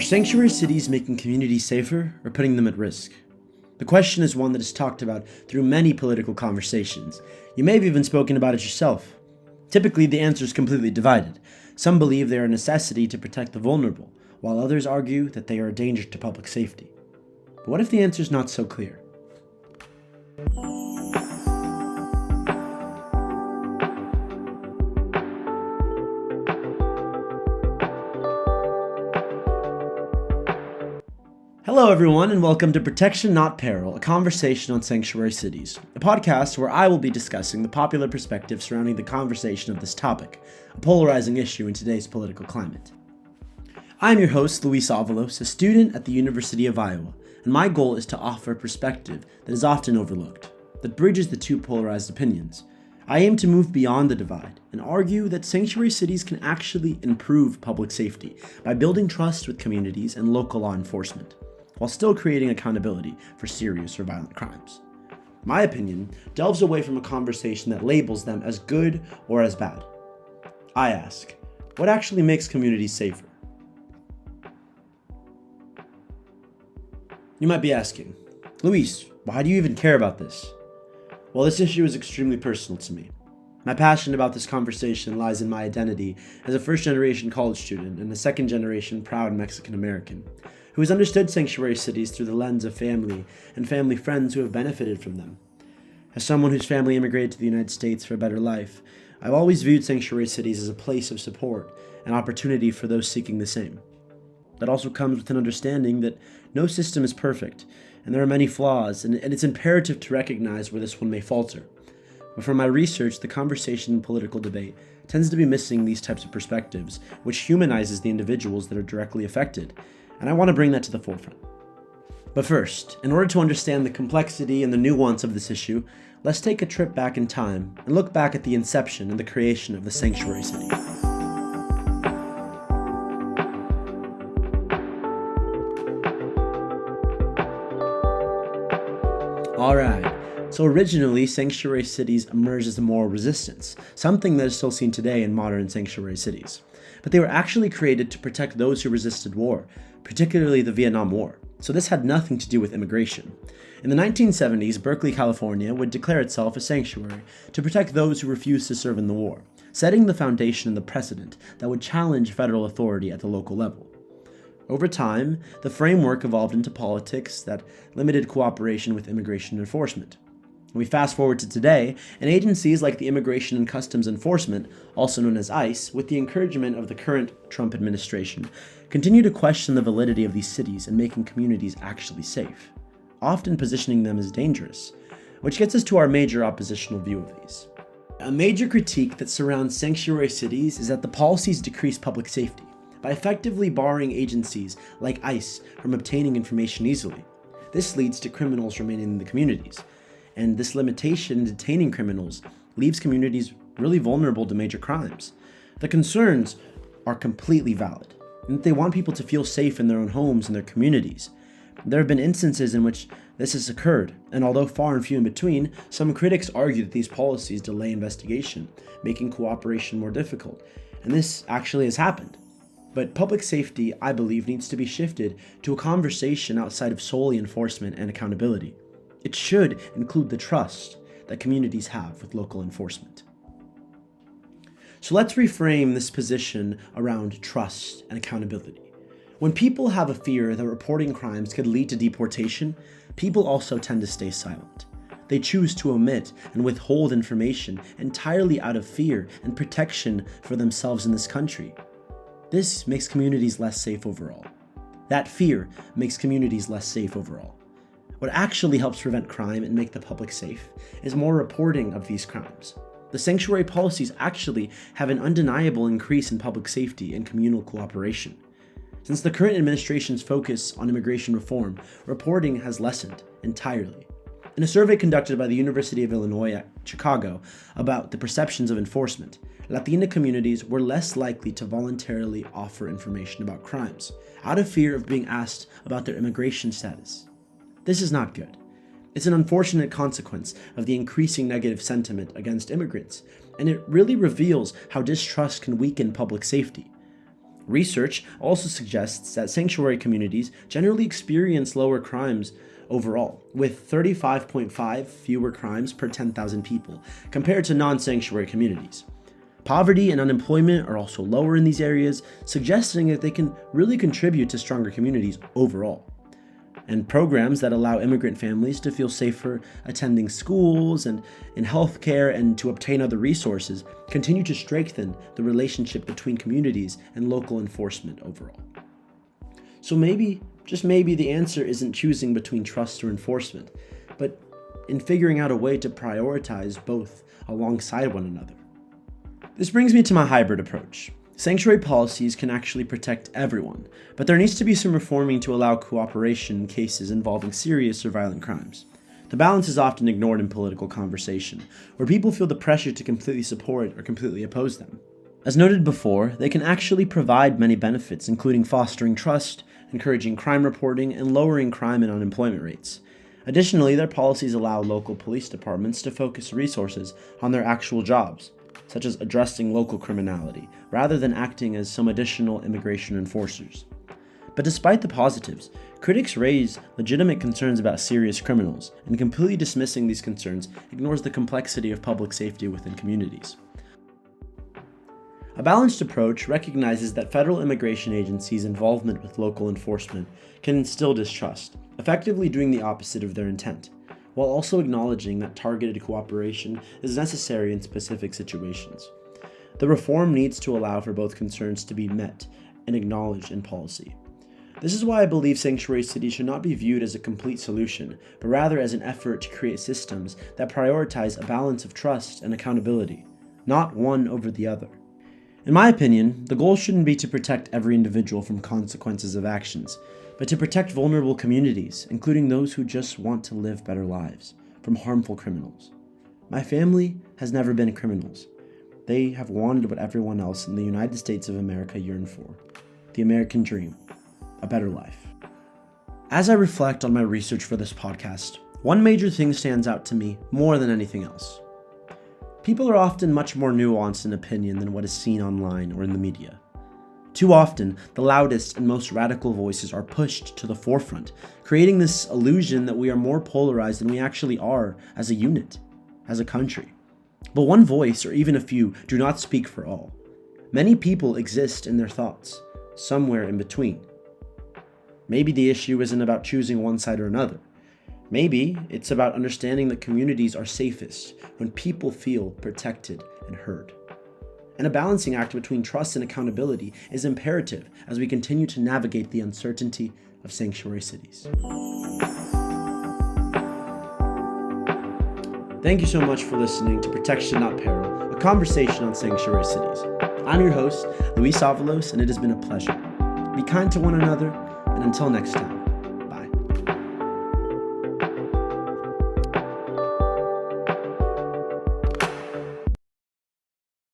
Are sanctuary cities making communities safer or putting them at risk? The question is one that is talked about through many political conversations. You may have even spoken about it yourself. Typically, the answer is completely divided. Some believe they are a necessity to protect the vulnerable, while others argue that they are a danger to public safety. But what if the answer is not so clear? Hello everyone, and welcome to Protection Not Peril, a conversation on sanctuary cities, a podcast where I will be discussing the popular perspective surrounding the conversation of this topic, a polarizing issue in today's political climate. I am your host, Luis Avalos, a student at the University of Iowa, and my goal is to offer a perspective that is often overlooked, that bridges the two polarized opinions. I aim to move beyond the divide and argue that sanctuary cities can actually improve public safety by building trust with communities and local law enforcement, while still creating accountability for serious or violent crimes. My opinion delves away from a conversation that labels them as good or as bad. I ask, what actually makes communities safer? You might be asking, Luis, why do you even care about this? Well, this issue is extremely personal to me. My passion about this conversation lies in my identity as a first-generation college student and a second-generation proud Mexican American, who has understood sanctuary cities through the lens of family and family friends who have benefited from them. As someone whose family immigrated to the United States for a better life, I've always viewed sanctuary cities as a place of support and opportunity for those seeking the same. That also comes with an understanding that no system is perfect, and there are many flaws, and it's imperative to recognize where this one may falter. But from my research, the conversation in political debate tends to be missing these types of perspectives, which humanizes the individuals that are directly affected, and I want to bring that to the forefront. But first, in order to understand the complexity and the nuance of this issue, let's take a trip back in time and look back at the inception and the creation of the sanctuary city. Alright, so originally sanctuary cities emerged as a moral resistance, something that is still seen today in modern sanctuary cities. But they were actually created to protect those who resisted war, particularly the Vietnam War. So this had nothing to do with immigration. In the 1970s, Berkeley, California would declare itself a sanctuary to protect those who refused to serve in the war, setting the foundation and the precedent that would challenge federal authority at the local level. Over time, the framework evolved into politics that limited cooperation with immigration enforcement. We fast forward to today, and agencies like the Immigration and Customs Enforcement, also known as ICE, with the encouragement of the current Trump administration, continue to question the validity of these cities and making communities actually safe, often positioning them as dangerous, which gets us to our major oppositional view of these. A major critique that surrounds sanctuary cities is that the policies decrease public safety by effectively barring agencies like ICE from obtaining information easily. This leads to criminals remaining in the communities, and this limitation in detaining criminals leaves communities really vulnerable to major crimes. The concerns are completely valid, and they want people to feel safe in their own homes and their communities. There have been instances in which this has occurred, and although far and few in between, some critics argue that these policies delay investigation, making cooperation more difficult, and this actually has happened. But public safety, I believe, needs to be shifted to a conversation outside of solely enforcement and accountability. It should include the trust that communities have with local enforcement. So let's reframe this position around trust and accountability. When people have a fear that reporting crimes could lead to deportation, people also tend to stay silent. They choose to omit and withhold information entirely out of fear and protection for themselves in this country. This makes communities less safe overall. That fear makes communities less safe overall. What actually helps prevent crime and make the public safe is more reporting of these crimes. The sanctuary policies actually have an undeniable increase in public safety and communal cooperation. Since the current administration's focus on immigration reform, reporting has lessened entirely. In a survey conducted by the University of Illinois at Chicago about the perceptions of enforcement, Latina communities were less likely to voluntarily offer information about crimes, out of fear of being asked about their immigration status. This is not good. It's an unfortunate consequence of the increasing negative sentiment against immigrants, and it really reveals how distrust can weaken public safety. Research also suggests that sanctuary communities generally experience lower crimes overall, with 35.5 fewer crimes per 10,000 people compared to non-sanctuary communities. Poverty and unemployment are also lower in these areas, suggesting that they can really contribute to stronger communities overall. And programs that allow immigrant families to feel safer attending schools and in healthcare and to obtain other resources continue to strengthen the relationship between communities and local enforcement overall. So maybe, just maybe, the answer isn't choosing between trust or enforcement, but in figuring out a way to prioritize both alongside one another. This brings me to my hybrid approach. Sanctuary policies can actually protect everyone, but there needs to be some reforming to allow cooperation in cases involving serious or violent crimes. The balance is often ignored in political conversation, where people feel the pressure to completely support or completely oppose them. As noted before, they can actually provide many benefits, including fostering trust, encouraging crime reporting, and lowering crime and unemployment rates. Additionally, their policies allow local police departments to focus resources on their actual jobs, such as addressing local criminality, rather than acting as some additional immigration enforcers. But despite the positives, critics raise legitimate concerns about serious criminals, and completely dismissing these concerns ignores the complexity of public safety within communities. A balanced approach recognizes that federal immigration agencies' involvement with local enforcement can instill distrust, effectively doing the opposite of their intent, while also acknowledging that targeted cooperation is necessary in specific situations. The reform needs to allow for both concerns to be met and acknowledged in policy. This is why I believe sanctuary cities should not be viewed as a complete solution, but rather as an effort to create systems that prioritize a balance of trust and accountability, not one over the other. In my opinion, the goal shouldn't be to protect every individual from consequences of actions, but to protect vulnerable communities, including those who just want to live better lives, from harmful criminals. My family has never been criminals. They have wanted what everyone else in the United States of America yearn for: the American dream, a better life. As I reflect on my research for this podcast, one major thing stands out to me more than anything else. People are often much more nuanced in opinion than what is seen online or in the media. Too often, the loudest and most radical voices are pushed to the forefront, creating this illusion that we are more polarized than we actually are as a unit, as a country. But one voice, or even a few, do not speak for all. Many people exist in their thoughts, somewhere in between. Maybe the issue isn't about choosing one side or another. Maybe it's about understanding that communities are safest when people feel protected and heard. And a balancing act between trust and accountability is imperative as we continue to navigate the uncertainty of sanctuary cities. Thank you so much for listening to Protection Not Peril, a conversation on sanctuary cities. I'm your host, Luis Avalos, and it has been a pleasure. Be kind to one another, and until next time.